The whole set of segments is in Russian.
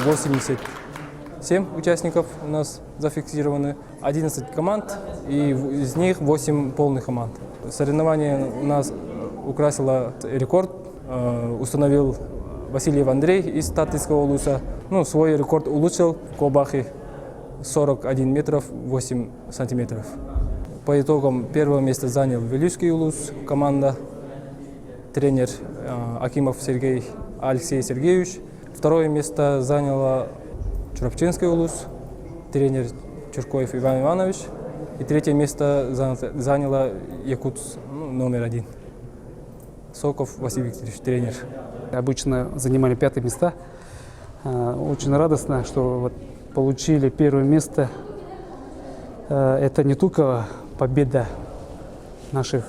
87 участников у нас зафиксированы, 11 команд, и из них 8 полных команд. Соревнование у нас украсило рекорд, установил Васильев Андрей из Татарского улуса. Свой рекорд улучшил в Колбахе 41 метров 8 сантиметров. По итогам первое место занял Вилюйский улус, команда, тренер Акимов Алексей Сергеевич. Второе место заняла Чурапчинский улус, тренер Чуркоев Иван Иванович. И третье место заняла якут номер 1. Соков Василий Викторович, тренер. Обычно занимали 5 места. Очень радостно, что вот получили первое место. Это не только победа наших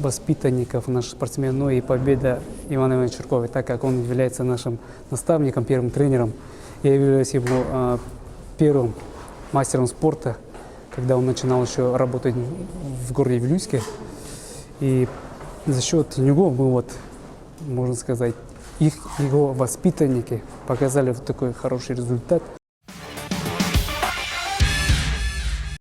воспитанников, наших спортсменов, но и победа Ивана Ивановича Чуркова, так как он является нашим наставником, первым тренером. Я являюсь его первым мастером спорта, когда он начинал еще работать в городе Вилюйске. И за счет него мы, можно сказать, его воспитанники показали вот такой хороший результат.